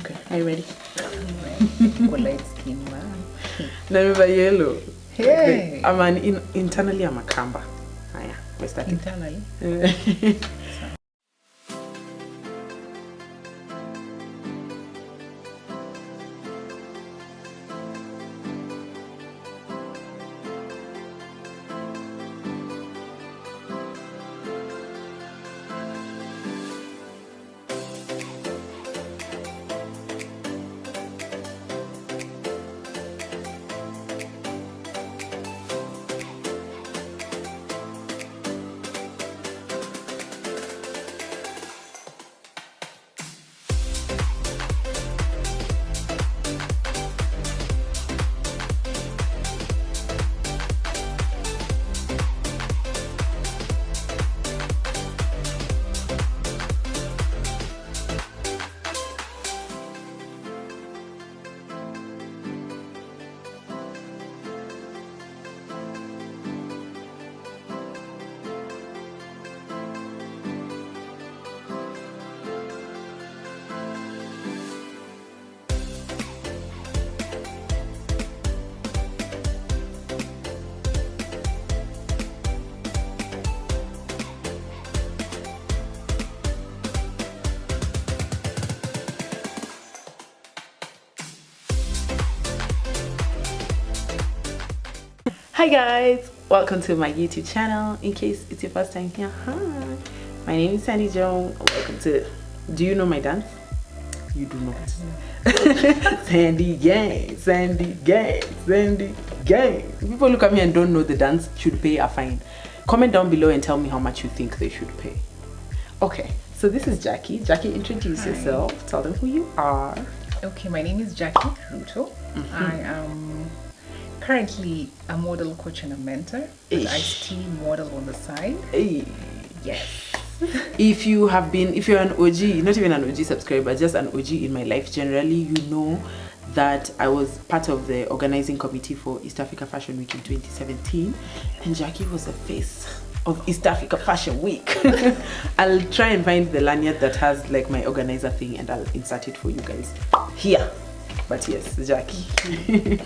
Okay, are you ready? Light skin man. Never yellow. Hey. Okay. Internally I'm a Kamba. Yeah, we're starting. Internally? Hi guys, welcome to my YouTube channel. In case it's your first time here, hi. My name is Joan. Welcome to. Do you know my dance? You do not. Sandy gang, Sandy gang, Sandy gang. If people look at me and don't know the dance, should pay a fine. Comment down below and tell me how much you think they should pay. Okay, so this is Jacky. Jacky, introduce yourself. Tell them who you are. Okay, my name is Jacky Ruto. I am currently a model, coach, and a mentor. But I still model on the side. Yes. If you're an OG, not even an OG subscriber, just an OG in my life generally, you know that I was part of the organizing committee for East Africa Fashion Week in 2017, and Jacky was the face of East Africa Fashion Week. I'll try and find the lanyard that has like my organizer thing and I'll insert it for you guys here. But yes, Jacky.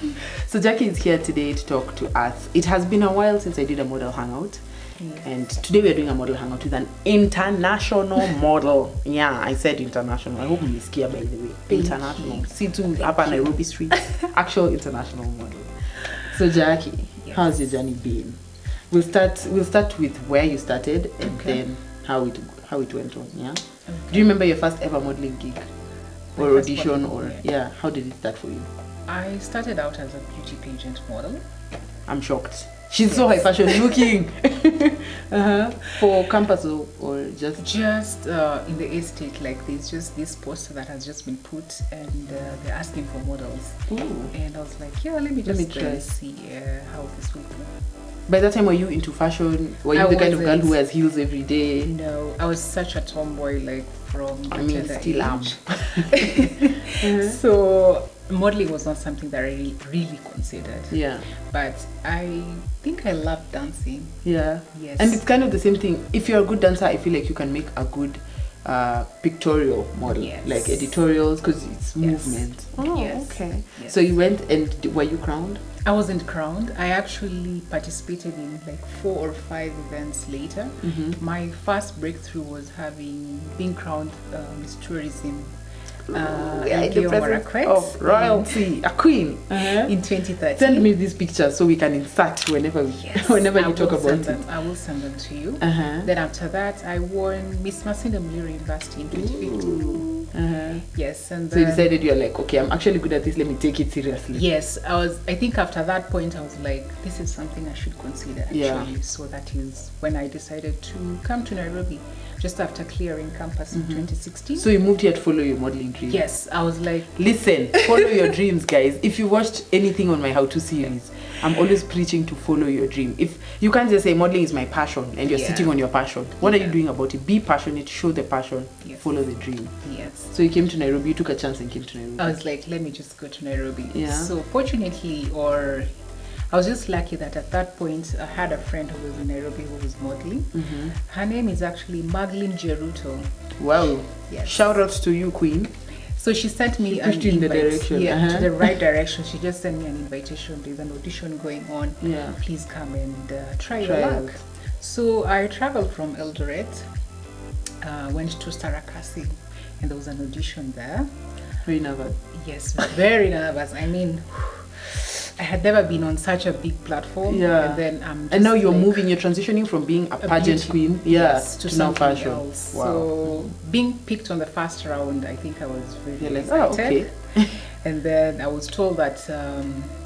So Jacky is here today to talk to us. It has been a while since I did a model hangout. Yes. And today we're doing a model hangout with an international model. Yeah, I said international. I hope you scared by the way. International. See to Upper Nairobi Street. Actual international model. So Jacky, yes. How's your journey been? We'll start with where you started and then how it went on. Yeah. Okay. Do you remember your first ever modeling gig? Or audition or yeah, how did it start for you? I started out as a beauty pageant model. I'm shocked. She's so high fashion looking. For campus or just in the estate, like there's just this poster that has just been put and they're asking for models. Ooh. And I was like, yeah, let me try see how this will go. By that time, were you into fashion? Were you the kind of girl who wears heels every day? No, I was such a tomboy, like from still am. So modeling was not something that I really considered. Yeah. But I think I love dancing. Yeah. Yes. And it's kind of the same thing. If you're a good dancer, I feel like you can make a good pictorial model, yes. Like editorials, because it's movement. Oh, yes. Okay. Yes. So you went and were you crowned? I wasn't crowned. I actually participated in like 4 or 5 events later. My first breakthrough was being crowned Miss Tourism in the presence of royalty, a queen, in 2013. Send me this picture so we can insert whenever you talk about it. I will send them to you. Then after that, I won Miss Masinda Muliro University in 2015. Yes, and so you decided you're like, okay, I'm actually good at this. Let me take it seriously. Yes, I think after that point, I was like, this is something I should consider actually. Yeah. So that is when I decided to come to Nairobi. Just after clearing campus in 2016. So you moved here to follow your modeling dream? Yes, I was like... Listen, follow your dreams, guys. If you watched anything on my how-to series, I'm always preaching to follow your dream. If you can't just say modeling is my passion and you're sitting on your passion, what are you doing about it? Be passionate, show the passion, follow the dream. Yes. So you came to Nairobi, you took a chance and came to Nairobi. I was like, let me just go to Nairobi. Yeah. So fortunately, I was just lucky that at that point I had a friend who was in Nairobi who was modeling. Her name is actually Jacky Ruto. Wow. Yes. Shout out to you, Queen. So she sent me an pushed you in the invite. direction. Yeah, to the right direction. She just sent me an invitation. There's an audition going on. Yeah. Please come and try your luck. So I traveled from Eldoret, went to Starakasi, and there was an audition there. Very nervous. Yes, very nervous. I mean, I had never been on such a big platform. Yeah. And then and now you're moving, you're transitioning from being a pageant queen, yes, to now something fashion. else. Wow. So being picked on the first round, I think I was really like, excited. oh, okay. And then I was told that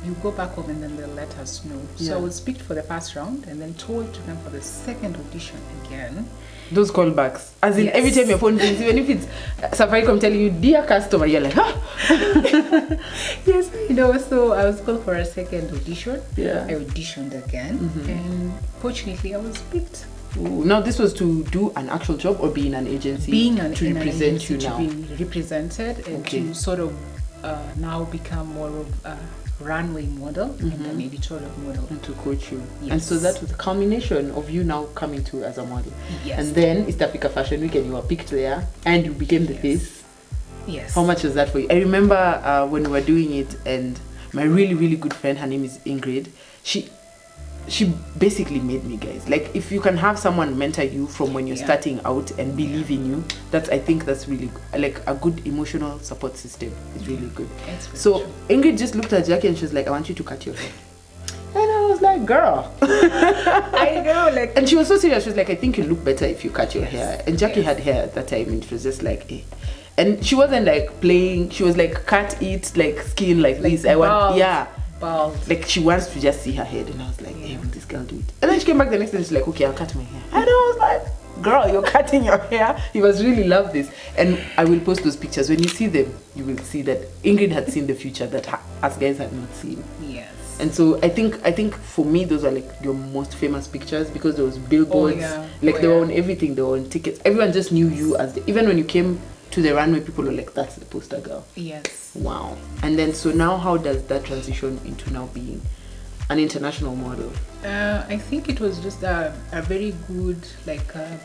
you go back home and then they'll let us know. Yeah. So I was picked for the first round and then told to come for the second audition again. Those callbacks, as in Yes. every time your phone rings, even if it's Safaricom telling you, dear customer, you're like, Yes, you know, so I was called for a second audition. Yeah. I auditioned again, and fortunately I was picked. Ooh, now this was to do an actual job or be in an agency? Being to represent you now. to be represented and to sort of now become more of a runway model and an editorial model. And to coach you. Yes. And so that was the culmination of you now coming to as a model. Yes. And then East Africa Fashion Week and you were picked there and you became the face. Yes. How much was that for you? I remember when we were doing it and my really, really good friend, her name is Ingrid, she basically made me, guys. Like, if you can have someone mentor you from when you're starting out and believe in you, I think that's really like a good emotional support system is really good. So true. Ingrid just looked at Jacky and she was like, I want you to cut your hair. And I was like, girl. I know, like, and she was so serious. She was like, I think you look better if you cut your hair. And Jacky had hair at that time and she was just like, eh. And she wasn't like playing, she was like, cut it, like skin like this. I want, bald. Like, she wants to just see her head. And I was like, hey, will this girl do it? And then she came back the next day and she's like, okay, I'll cut my hair. And I was like, girl, you're cutting your hair. You must really love this. And I will post those pictures. When you see them, you will see that Ingrid had seen the future that us guys had not seen. Yes. And so I think for me, those are like your most famous pictures because there was billboards. They were on everything. They were on tickets. Everyone just knew you as even when you came to the runway, people were like, that's the poster girl. Yes. Wow. And then so now how does that transition into now being an international model? I think it was just a very good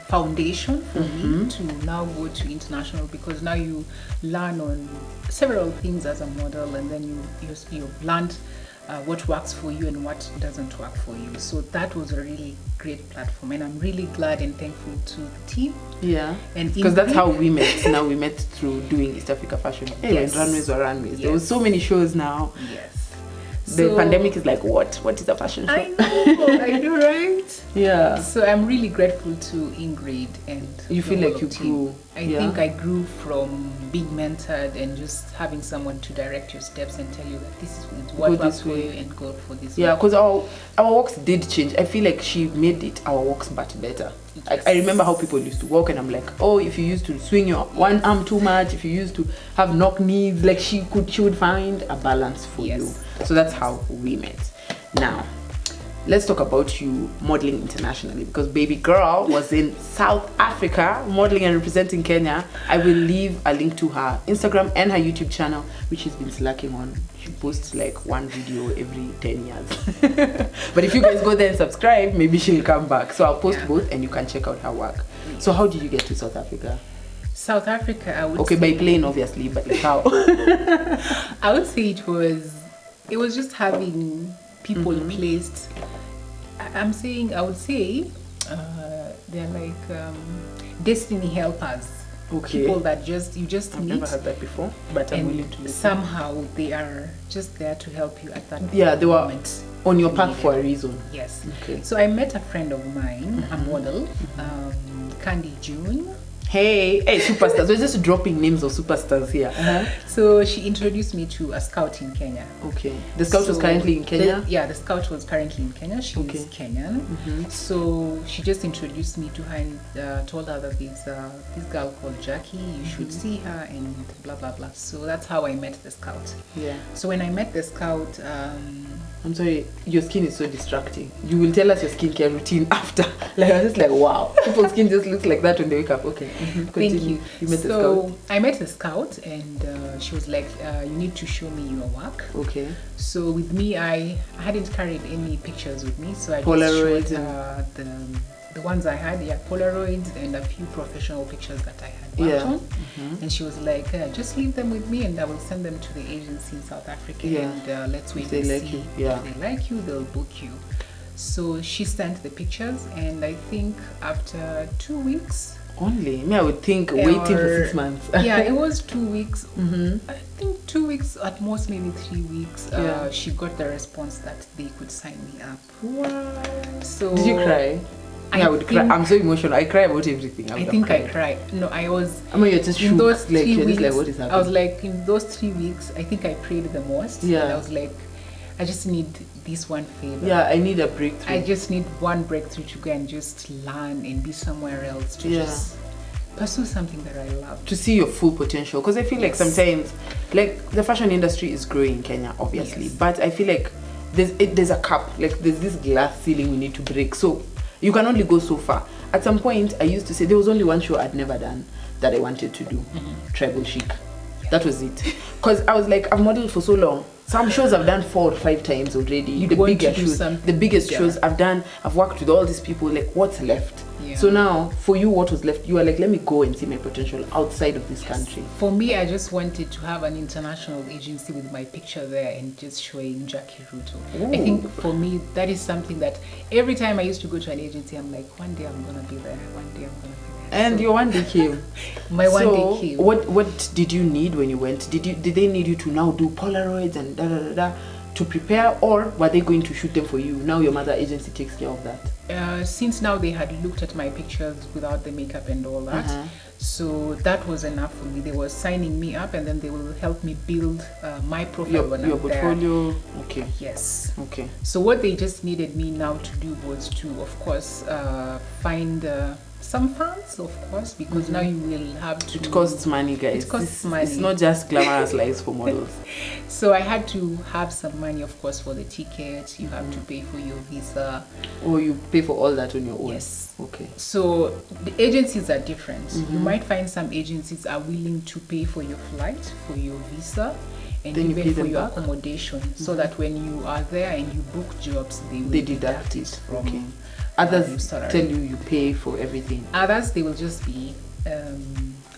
foundation for me to now go to international, because now you learn on several things as a model, and then you've learned what works for you and what doesn't work for you. So that was a really great platform, and I'm really glad and thankful to the team. Yeah, and because that's how we met. Now we met through doing East Africa Fashion. When runways were runways. Yes. There was so many shows now. Yes. The pandemic is like, what is a fashion show? I know, right? Yeah. So I'm really grateful to Ingrid, and you feel like you grew. I think I grew from being mentored and just having someone to direct your steps and tell you that this is what works for you and go for this. Yeah, because our walks did change. I feel like she made it our walks but better. Yes. I remember how people used to walk, and I'm like, oh, if you used to swing your one arm too much, if you used to have knock knees, like she would find a balance for you. So that's how we met. Now, let's talk about you modeling internationally, because baby girl was in South Africa modeling and representing Kenya. I will leave a link to her Instagram and her YouTube channel, which she's been slacking on. She posts like one video every 10 years. But if you guys go there and subscribe, maybe she'll come back. So I'll post both and you can check out her work. So how did you get to South Africa? South Africa, I would say, by plane obviously, but like how? I would say it was just having people placed. I would say they're like destiny helpers. Okay. People that you just I've meet. never heard that before, but I'm willing to listen. Somehow they are just there to help you at that moment. Yeah, they were on your path for a reason. Yes. Okay. So I met a friend of mine, a model, Candy Joan. Hey, superstars. We're just dropping names of superstars here. So she introduced me to a scout in Kenya. Okay. The scout was currently in Kenya? The scout was currently in Kenya. She was Kenyan. So she just introduced me to her and told her that there's this girl called Jacky. You should see her and blah, blah, blah. So that's how I met the scout. Yeah. So when I met the scout... I'm sorry, your skin is so distracting. You will tell us your skincare routine after. Like, I was just like, wow. People's skin just looks like that when they wake up. Okay. Thank you. You met the scout? I met the scout, and she was like, you need to show me your work. Okay. So with me, I hadn't carried any pictures with me, so I Polaroid just showed her the ones I had, Polaroids and a few professional pictures that I had worked on. And she was like, just leave them with me and I will send them to the agency in South Africa and let's wait and see. If they like you, they'll book you. So she sent the pictures, and I think after 2 weeks, only me, I would think waiting for 6 months. It was 2 weeks. I think 2 weeks at most, maybe 3 weeks. She got the response that they could sign me up. Wow. So did you cry? I would cry. I'm so emotional. I cry about everything. I think I cried. No, I was. I mean, you're just in those 3 weeks. Like, what is happening? I was like, in those 3 weeks, I think I prayed the most. And I was like, I just need this one favor. I need a breakthrough. I just need one breakthrough to go and just learn and be somewhere else to just pursue something that I love. To see your full potential. Because I feel like sometimes, like, the fashion industry is growing in Kenya, obviously. But I feel like there's a cap. Like, there's this glass ceiling we need to break. So you can only go so far. At some point, I used to say there was only one show I'd never done that I wanted to do. Tribal Chic. That was it. Because I was like, I've modeled for so long. Some shows I've done 4 or 5 times already. The biggest shows I've done. I've worked with all these people. Like, what's left? So now, for you, what was left? You are like, let me go and see my potential outside of this country. For me, I just wanted to have an international agency with my picture there and just showing Jacky Ruto. I think for me, that is something that every time I used to go to an agency, I'm like, one day I'm gonna be there. One day I'm gonna be there. And your one day came. My one day came. What did you need when you went? Did they need you to now do Polaroids and to prepare, or were they going to shoot them for you? Now your mother agency takes care of that. Since now they had looked at my pictures without the makeup and all that, so that was enough for me. They were signing me up, and then they will help me build my profile when your I'm portfolio. There. Okay. Yes. Okay. So what they just needed me now to do was to, of course, find some fans, of course, because now you will have to. It costs money, guys. It costs money. It's not just glamorous lives for models. So I had to have some money, of course, for the ticket. You have to pay for your visa. Or you pay for all that on your own. Yes. Okay. So the agencies are different. You might find some agencies are willing to pay for your flight, for your visa, and then even for your accommodation, so that when you are there and you book jobs, they deduct it from. Others tell you pay for everything. Others, they will just be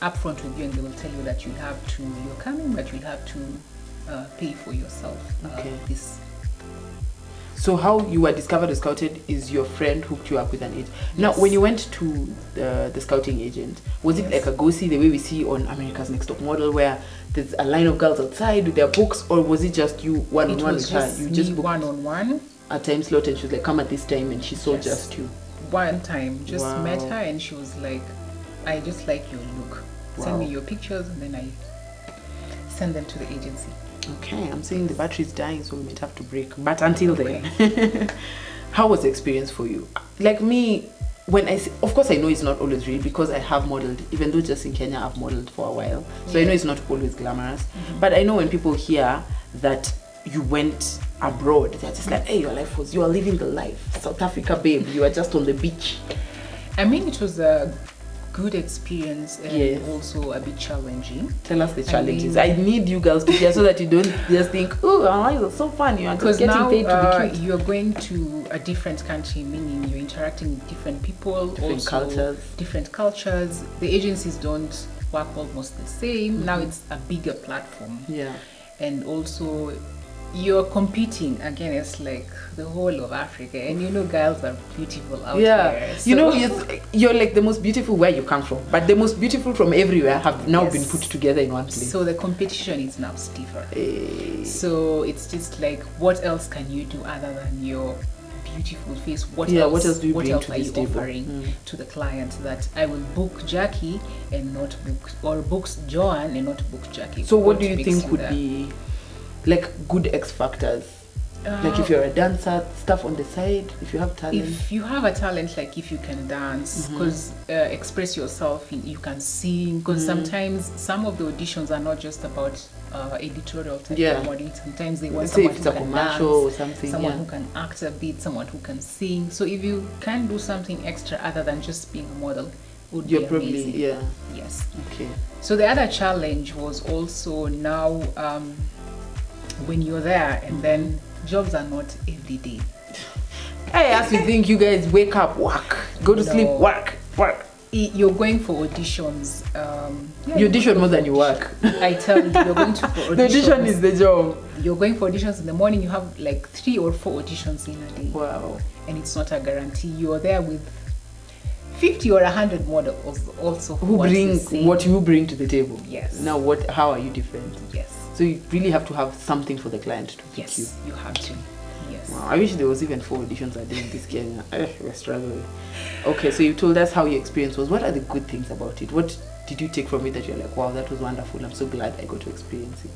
upfront with you, and they will tell you that you're coming, but you'll have to pay for yourself. So how you were discovered or scouted is your friend hooked you up with an agent. Now, when you went to the scouting agent, was it like a go-see, the way we see on America's Next Top Model, where there's a line of girls outside with their books, or was it just you one-on-one with her? You just booked one-on-one. A time slot, and she was like, come at this time, and she saw just you. One time, met her, and she was like, I just like your look. Send me your pictures, and then I send them to the agency. Okay, I'm saying the battery is dying, so we might have to break. But until then, how was the experience for you? Like me, of course I know it's not always real, because I have modeled, even though just in Kenya I've modeled for a while. So I know it's not always glamorous. But I know when people hear that you went abroad, they're just like, hey, you are living the life. South Africa, babe, you are just on the beach. I mean, it was a good experience and also a bit challenging. Tell us the challenges. I need you girls to hear, so that you don't just think, oh, it's so fun. You are just getting paid to be cute. You're going to a different country, meaning you're interacting with different people, different cultures. The agencies don't work almost the same. Now it's a bigger platform. And also you're competing against like the whole of Africa, and girls are beautiful out there. So you're like the most beautiful where you come from, but the most beautiful from everywhere have now been put together in one place. So the competition is now stiffer. So it's just like, what else can you do other than your beautiful face? What else are you offering to the client, that I will book Jacky and not book, or books Joan and not book Jacky? So what do you think would be like good X factors? Like if you're a dancer, stuff on the side, if you have talent. If you have a talent, like if you can dance, because express yourself, you can sing, because sometimes some of the auditions are not just about editorial type of modeling. Sometimes they want someone who can dance, or something, someone who can act a bit, someone who can sing. So if you can do something extra other than just being a model, would be amazing. Yes. Okay. So the other challenge was also now when you're there, and then jobs are not every day. Hey, as you think you guys wake up, work, go to sleep, work. You're going for auditions. You audition more than you work. I tell you, you're going to for auditions. The audition is the job. You're going for auditions in the morning. You have like 3 or 4 auditions in a day. Wow. And it's not a guarantee. You're there with 50 or 100 models also who bring what you bring to the table. Yes. Now, how are you different? Yes. So you really have to have something for the client to pick you. Yes, you have to. Yes. Wow, I wish there was even 4 auditions a day in this Kenya. We're struggling. Okay, so you told us how your experience was. What are the good things about it? What did you take from it that you're like, wow, that was wonderful. I'm so glad I got to experience it.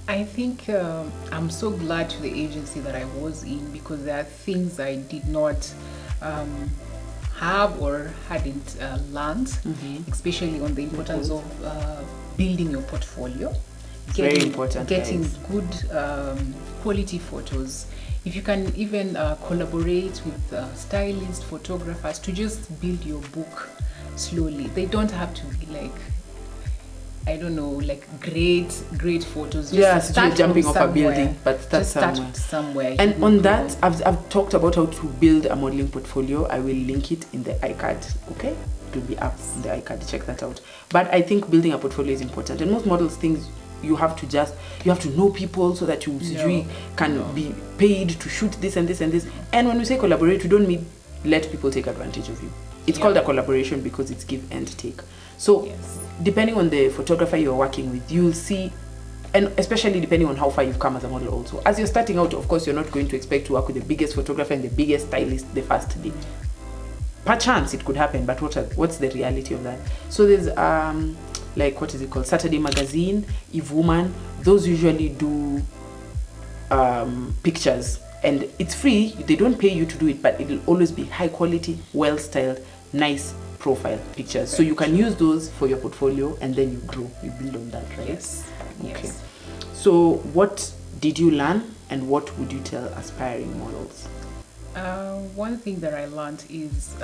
I think I'm so glad to the agency that I was in, because there are things I did not have or hadn't learned, especially on the importance of building your portfolio. Very important. Getting guys. good quality photos. If you can even collaborate with stylists, photographers to just build your book slowly. They don't have to be like, I don't know, like great photos. Just start jumping from off a building, but start somewhere. And on that, I've talked about how to build a modeling portfolio. I will link it in the iCard. Okay, it will be up in the iCard. Check that out. But I think building a portfolio is important, and most models things. You have to know people so that you can be paid to shoot this and this and this. And when we say collaborate, we don't mean let people take advantage of you. It's called a collaboration because it's give and take. So depending on the photographer you're working with, you'll see, and especially depending on how far you've come as a model also. As you're starting out, of course, you're not going to expect to work with the biggest photographer and the biggest stylist the first day. Perchance it could happen, but what's the reality of that? So there's like, what is it called, Saturday Magazine, Eve Woman, those usually do pictures, and it's free. They don't pay you to do it, but it'll always be high quality, well styled, nice profile pictures. So you can use those for your portfolio, and then you grow, you build on that, right? Yes. Okay. Yes. So what did you learn, and what would you tell aspiring models? One thing that I learned is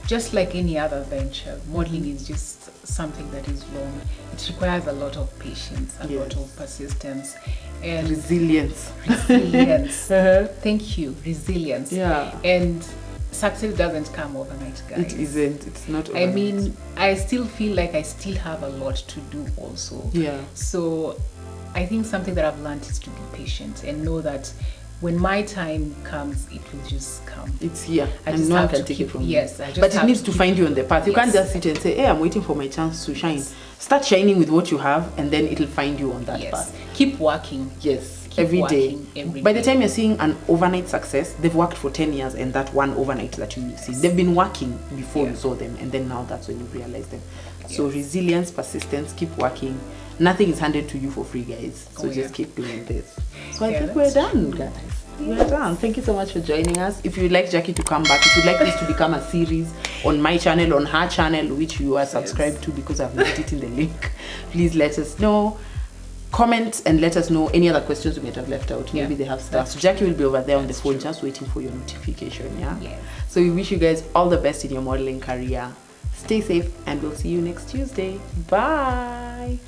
just like any other venture, modeling is just something that is long. It requires a lot of patience, a lot of persistence, and resilience. Thank you, resilience. Yeah. And success doesn't come overnight, guys. It isn't. It's not overnight. I mean, I still feel like I still have a lot to do also. Yeah. So I think something that I've learned is to be patient and know that when my time comes, it will just come. It's here. I and just no one have can to take keep, it from yes, you. I just But it have needs to to keep, find you on the path. You can't yes. just sit and say, hey, I'm waiting for my chance to shine. Yes. Start shining with what you have, and then it'll find you on that yes. path. Keep working. Yes. Keep Every day. working every By the day. time you're seeing an overnight success, they've worked for 10 years, and that one overnight that you see, they've been working before you saw them, and then now that's when you realize them. So resilience, persistence, keep working. Nothing is handed to you for free, guys. So just keep doing this. So I think we're done, guys. We're done. Thank you so much for joining us. If you'd like Jacky to come back, if you'd like this to become a series on my channel, on her channel, which you are subscribed to because I've linked it in the link, please let us know. Comment and let us know any other questions we might have left out. Maybe they have stuff. So Jacky will be over there on the phone just waiting for your notification. Yeah. So we wish you guys all the best in your modeling career. Stay safe, and we'll see you next Tuesday. Bye.